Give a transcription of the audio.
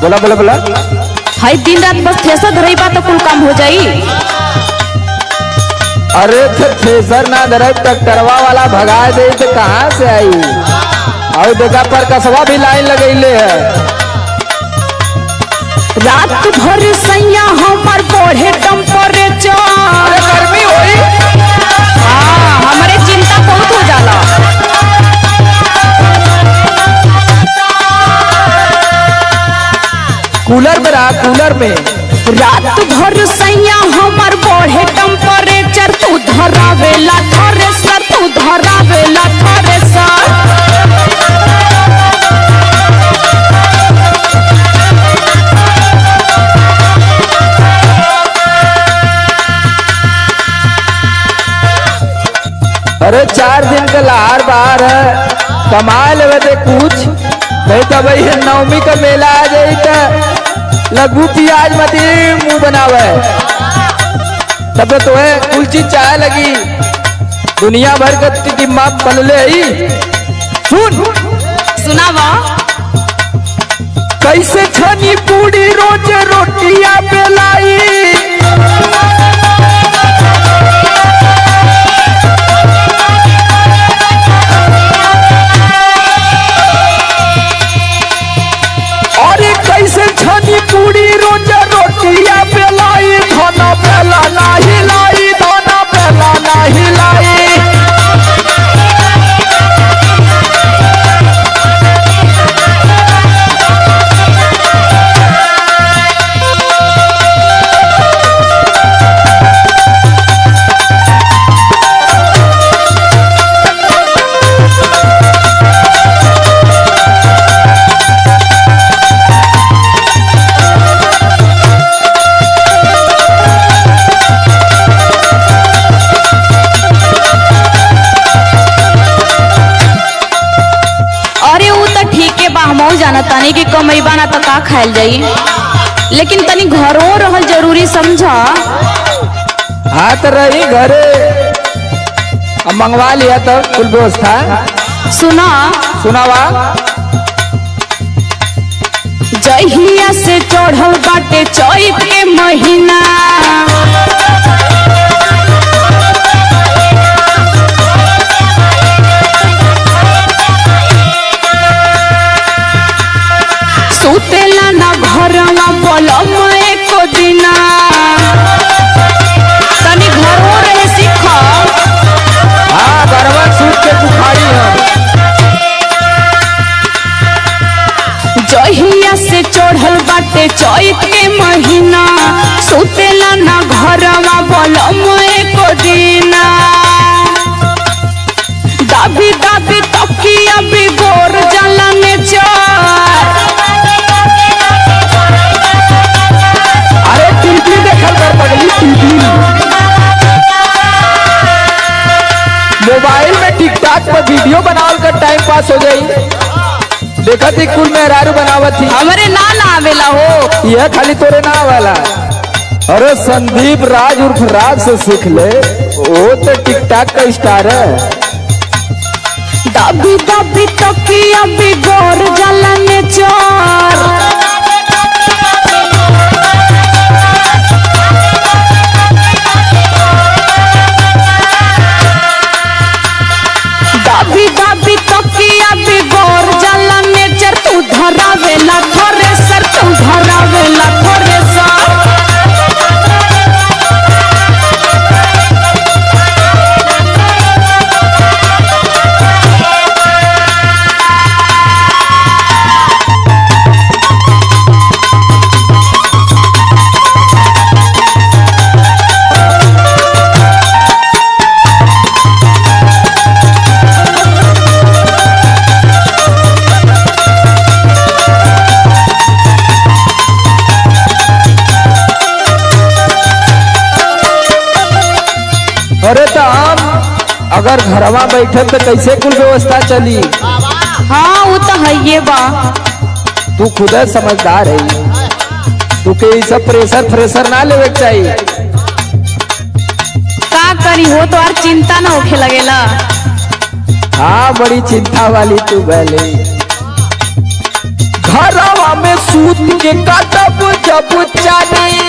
बोला बोला बोला। हाय दिन रात बस थ्रेसर धरई बा तो कुल काम हो जाई। अरे थ्रेसर ना धरे ट्रैक्टरवा वाला भगा दे तो कहाँ से आई। और देखा पर कसवा भी लाइन लगैले है। रात भर सैया हमार बढ़े टेम्परेचर। गर्मी होई। हाँ हमारे चिंता बहुत हो जाला। कूलर में रहा, कूलर में। रात भर सैया हमार बढ़े टेम्परेचर। तू धरावेला थ्रेसर, तू धरावेला थ्रेसर। अरे 4 दिन का लहार बाहर है, कमा लेवे दे कुछ नहीं तो भाई नवमी का मेला आ जाई तो लगू प्याज मती मुंह बनावे। तब तो है कुल चीज चाहे लगी। दुनिया भर का दिमाग पलले ही। सुन सुनावा कैसे छनी पूरी रोज रोटियां बेलाई। कैसे छनी पूरी रोज रोटियां बेलाई। धना बेला नहीं लाई, धना बेला नहीं लाई। जाना तनी की कमाई बाना तो का खायल जाई, लेकिन तनी घरों रहल जरूरी समझा। हाँ तो रही घरे, अब मंगवा लिया तो कुल व्यवस्था। सुना सुनावा। जहिया से चढ़ल बाटे चैत के महीना। सुतेला ना घरवा पलम एको दिना। तनी घरों रहे सीख। हाँ घरवा सूत के बुखारी है। जहिया से चढ़ल बाटे चैत के महीना। सुतेला ना घरवा पलम एको दिना। दाबी दाबी तकिया बिगोर जाला नेचर। अरे टीवी देखल कर पगली, टीवी मोबाइल में टिकटॉक पर वीडियो बनावल कर टाइम पास हो जाई। देखा थी कुल मेहरारू बनावत थी। हमरे ना आवेला हो। यह खाली तोरे ना वाला। अरे संदीप राज उर्फ राज से सीख ले, वो तो टिकटॉक का स्टार है। दाबी दाबी तकिया बिगोर जाला नेचर। दाबी दाबी तकिया बिगोर जाला नेचर। तू धरावेला थ्रेसर, तू धरावेला थ्रेसर। अरे तो हम अगर घरवा बैठे तो कैसे कुल व्यवस्था चली। हाँ वो तो है ये बा। तू खुद समझदार है, तू के सब प्रेशर फ्रेशर ना लेवे चाहिए। का करी हो तो और चिंता ना होखे लगेला। हाँ बड़ी चिंता वाली तू भले। घरवा में सूत के काटब जब चानी